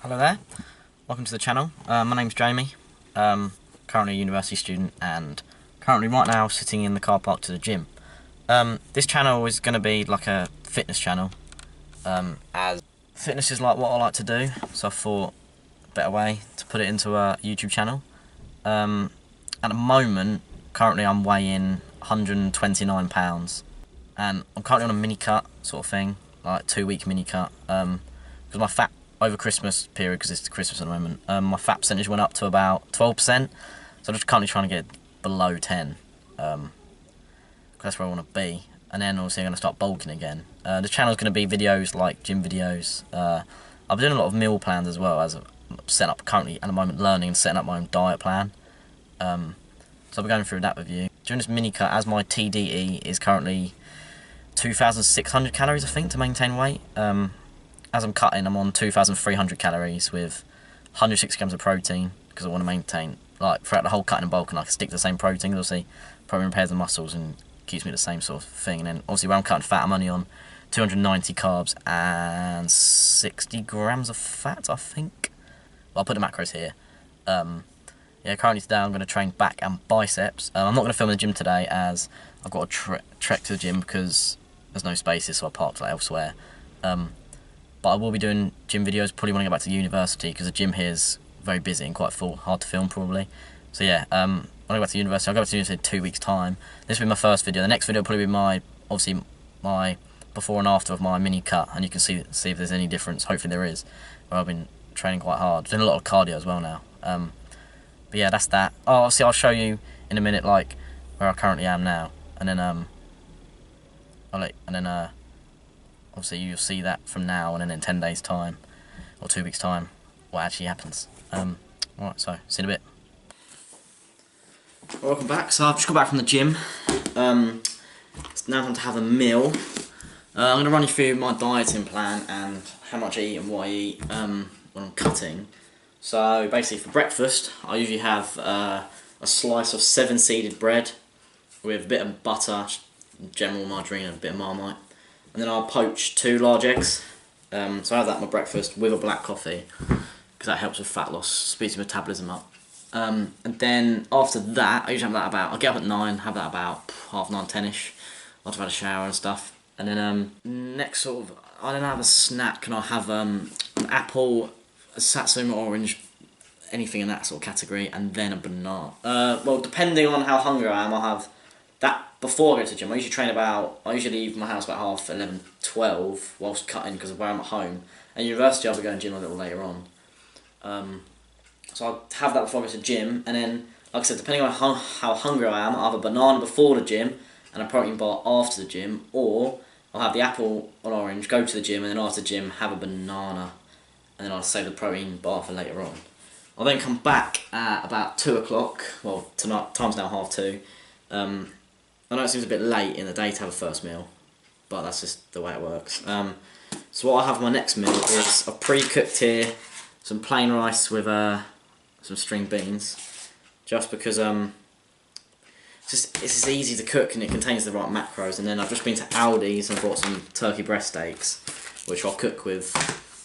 Hello there, welcome to the channel. My name's Jamie, currently a university student and currently right now sitting in the car park to the gym. This channel is going to be like a fitness channel, as fitness is like what I like to do, so I thought a better way to put it into a YouTube channel. At the moment, currently I'm weighing 129 pounds and I'm currently on a mini cut sort of thing, like 2-week mini cut, because my fat over Christmas period, because it's Christmas at the moment, my fat percentage went up to about 12%, so I'm just currently trying to get below 10, because that's where I want to be, and then obviously I'm going to start bulking again. The channel's going to be videos like gym videos. I've been doing a lot of meal plans as well, as I'm set up currently at the moment, learning and setting up my own diet plan. So I'll be going through that with you. During this mini cut, as my TDE is currently 2,600 calories, I think, to maintain weight. As I'm cutting, I'm on 2,300 calories with 160 grams of protein, because I want to maintain, like, throughout the whole cutting and bulking, I can stick to the same protein. Obviously, protein repairs the muscles and keeps me the same sort of thing. And then, obviously, when I'm cutting fat, I'm only on 290 carbs and 60 grams of fat, I think. Well, I'll put the macros here. Yeah, currently today I'm going to train back and biceps. I'm not going to film in the gym today, as I've got to trek to the gym because there's no spaces, so I parked like elsewhere. But I will be doing gym videos probably when I get back to university, because the gym here is very busy and quite full, hard to film probably. So yeah, when I go back to university, I'll go back to university in 2 weeks' time. This will be my first video. The next video will probably be obviously my before and after of my mini cut, and you can see if there's any difference. Hopefully there is. Where I've been training quite hard, doing a lot of cardio as well now. But yeah, that's that. Oh, see, I'll show you in a minute, like where I currently am now, and then obviously you'll see that from now, and then in 10 days' time or 2 weeks' time, what actually happens. Alright, so see you in a bit. Welcome back. So I've just got back from the gym. It's now time to have a meal. I'm going to run you through my dieting plan and how much I eat and what I eat when I'm cutting. So basically for breakfast, I usually have a slice of 7-seeded bread with a bit of butter, general margarine and a bit of Marmite. And then I'll poach 2 large eggs. So I have that at my breakfast with a black coffee, because that helps with fat loss, speeds your metabolism up. And then after that, I usually have that I'll get up at 9, have that about 9:30, 10ish, after I've had a shower and stuff. And then next sort of, I don't have a snack, and I'll have an apple, a satsuma orange, anything in that sort of category, and then a banana. Well, depending on how hungry I am, I'll have that before I go to the gym. I usually leave my house about 11:30, 12 whilst cutting, because of where I'm at home. At university I'll be going to the gym a little later on. So I'll have that before I go to the gym, and then, like I said, depending on how hungry I am, I'll have a banana before the gym and a protein bar after the gym, or I'll have the apple or orange, go to the gym, and then after the gym have a banana, and then I'll save the protein bar for later on. I'll then come back at about 2 o'clock, well, tonight, time's now 2:30. I know it seems a bit late in the day to have a first meal, but that's just the way it works. So what I have for my next meal is I've pre-cooked here some plain rice with some string beans, just because it's just easy to cook and it contains the right macros. And then I've just been to Aldi's and bought some turkey breast steaks, which I'll cook with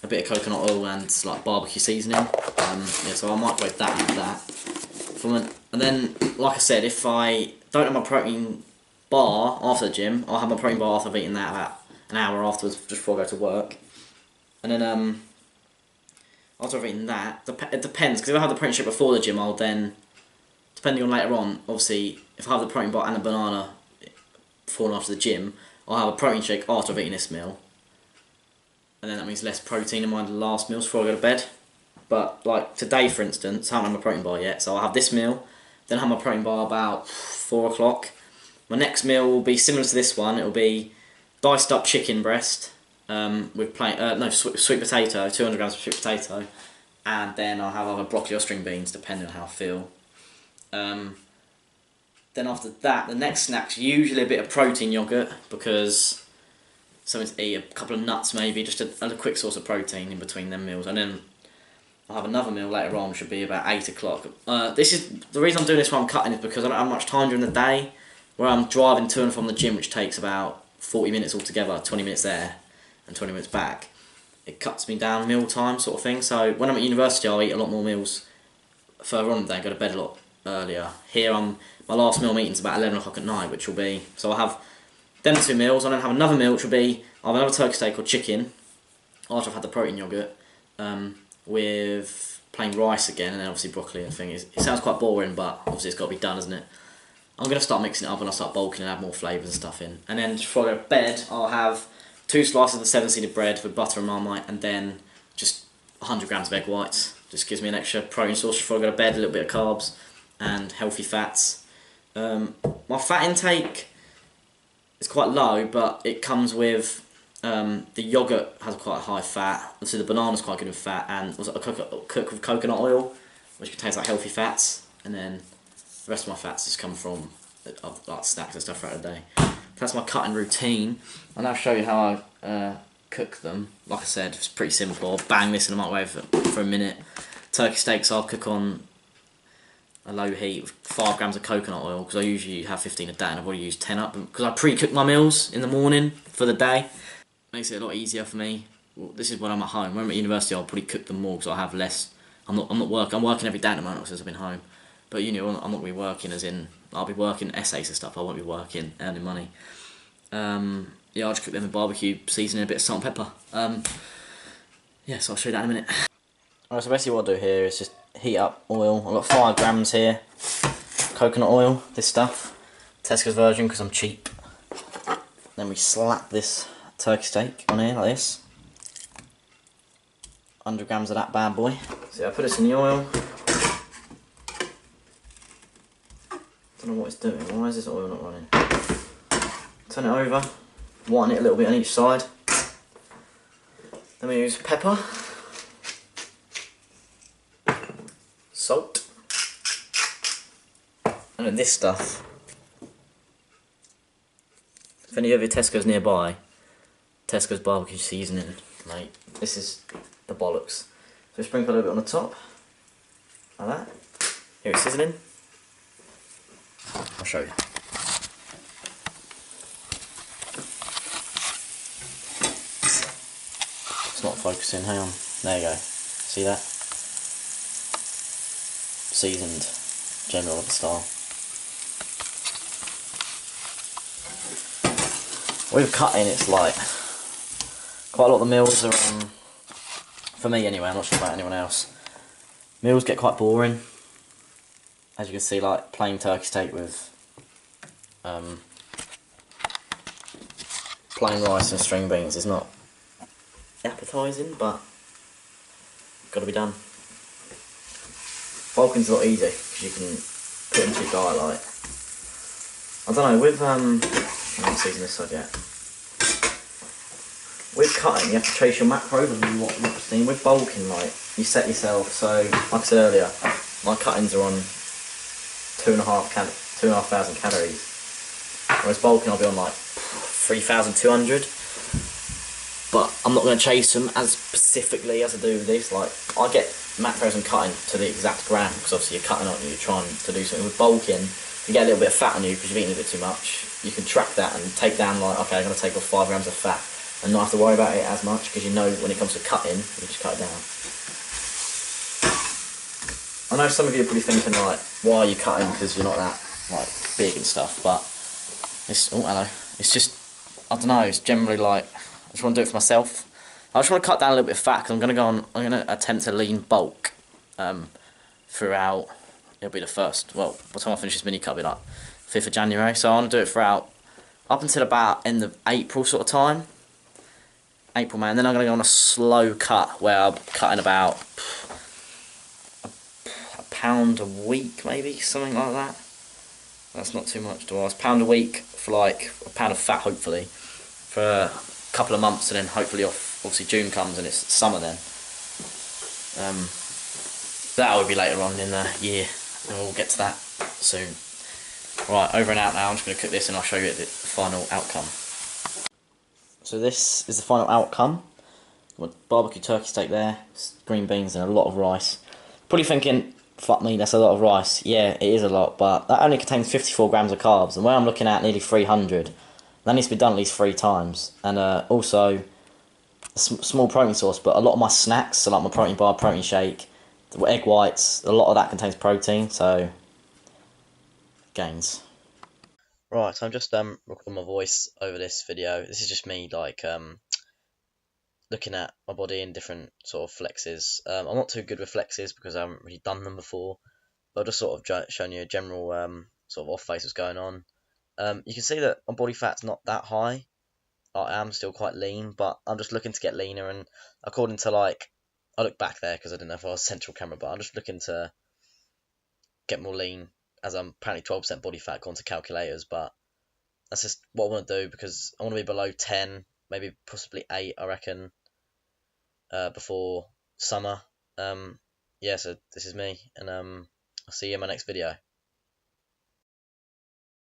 a bit of coconut oil and like barbecue seasoning. Yeah, so I microwave that with that. And then, like I said, if I don't have my protein bar after the gym, I'll have my protein bar after I've eaten that about an hour afterwards, just before I go to work. And then after I've eaten that, it depends, because if I have the protein shake before the gym, I'll then, depending on later on, obviously, if I have the protein bar and a banana before and after the gym, I'll have a protein shake after I've eaten this meal. And then that means less protein in my last meals before I go to bed. But like today, for instance, I haven't had my protein bar yet, so I'll have this meal, then I'll have my protein bar about 4 o'clock. My next meal will be similar to this one. It will be diced up chicken breast with sweet potato, 200 grams of sweet potato, and then I'll have either broccoli or string beans, depending on how I feel. Then after that, the next snack's usually a bit of protein yogurt, because something to eat, a couple of nuts maybe, just a quick source of protein in between them meals. And then I'll have another meal later on, which should be about 8 o'clock. This is the reason I'm doing this while I'm cutting, is because I don't have much time during the day, where I'm driving to and from the gym, which takes about 40 minutes altogether, 20 minutes there and 20 minutes back. it cuts me down meal time sort of thing. So when I'm at university, I'll eat a lot more meals further on in the day, go to bed a lot earlier. Here, my last meal meeting's about 11 o'clock at night, which will be, so I'll have them 2 meals, and then have another meal, which will be, I'll have another turkey steak or chicken, after I've had the protein yoghurt, with plain rice again, and then obviously broccoli and things. It sounds quite boring, but obviously it's got to be done, isn't it? I'm going to start mixing it up, and I'll start bulking and add more flavours and stuff in. And then before I go to bed, I'll have 2 slices of the 7-seeded bread with butter and Marmite, and then just 100 grams of egg whites. Just gives me an extra protein source before I go to bed, a little bit of carbs and healthy fats. My fat intake is quite low, but it comes with the yoghurt has quite a high fat. So the banana's quite good with fat, and also cook with coconut oil, which contains like healthy fats. And then the rest of my fats just come from like snacks and stuff throughout the day. That's my cutting routine. I'll now show you how I cook them. Like I said, it's pretty simple. I'll bang this in the microwave for a minute. Turkey steaks I'll cook on a low heat with 5 grams of coconut oil, because I usually have 15 a day and I've already used 10 up, because I pre-cook my meals in the morning for the day. Makes it a lot easier for me. Well, this is when I'm at home. When I'm at university, I'll probably cook them more because I have less. I'm not working. I'm working every day at the moment since I've been home. But you know, I'm not going to be working as in, I'll be working essays and stuff. I won't be working earning money. Yeah, I'll just cook them with barbecue seasoning, a bit of salt and pepper. Yeah, so I'll show you that in a minute. Alright, so basically what I do here is just heat up oil. I've got 5 grams here. Coconut oil, this stuff. Tesco's version because I'm cheap. Then we slap this turkey steak on here like this. 100 grams of that bad boy. So I put this in the oil. Don't know what it's doing. Why is this oil not running? Turn it over. Whiten it a little bit on each side. Then we use pepper. Salt. And then this stuff. If any of your Tesco's nearby, Tesco's barbecue seasoning, mate, this is the bollocks. So sprinkle a little bit on the top, like that. Here it's sizzling. I'll show you. It's not focusing, hang on. There you go. See that? Seasoned, general of the style. With cutting, it's like quite a lot of the meals are for me anyway, I'm not sure about anyone else. Meals get quite boring. As you can see, like plain turkey steak with plain rice and string beans is not appetising, but got to be done. Bulking's a lot easier because you can put into your diet. Like, I don't know, with I haven't seasoned this side yet. With cutting, you have to trace your macros and what you're seeing. With bulking, like, you set yourself. So, like I said earlier, my cuttings are on 2,500 calories. Whereas bulking, I'll be on like 3,200. But I'm not going to chase them as specifically as I do with this. Like, I get macros and cutting to the exact gram, because obviously you're cutting on you, you're trying to do something. With bulking, if you get a little bit of fat on you because you've eaten a bit too much, you can track that and take down, like, okay, I'm going to take off 5 grams of fat and not have to worry about it as much, because you know when it comes to cutting, you just cut it down. I know some of you are probably thinking, like, why are you cutting, because you're not that, like, big and stuff, but it's, oh hello, it's just, I don't know, it's generally like, I just want to do it for myself. I just want to cut down a little bit of fat, because I'm going to attempt to lean bulk throughout, it'll be the first, well, by the time I finish this mini cut, it'll be like 5th of January, so I want to do it throughout, up until about end of April sort of time. April, May, and then I'm going to go on a slow cut, where I'm cutting about a pound a week, maybe, something like that. That's not too much to ask. £1 a week for like a pound of fat, hopefully, for a couple of months, and then hopefully obviously June comes and it's summer then. That will be later on in the year, and we'll get to that soon. Right, over and out now. I'm just going to cook this and I'll show you the final outcome. So this is the final outcome. Got barbecue turkey steak there, green beans and a lot of rice. Probably thinking, fuck me, that's a lot of rice. Yeah, it is a lot, but that only contains 54 grams of carbs, and where I'm looking at nearly 300, that needs to be done at least 3 times. And also, small protein source, but a lot of my snacks, so like my protein bar, protein shake, the egg whites, a lot of that contains protein, so gains. Right, so I'm just recording my voice over this video. This is just me like looking at my body in different sort of flexes. I'm not too good with flexes because I haven't really done them before, but I've just sort of showing you a general sort of off face what's going on. You can see that my body fat's not that high. I am still quite lean, but I'm just looking to get leaner. And according to like, I look back there because I didn't know if I was central camera, but I'm just looking to get more lean as I'm apparently 12% body fat according to calculators. But that's just what I want to do because I want to be below 10, maybe possibly 8, I reckon, before summer. Yeah, so this is me, and I'll see you in my next video.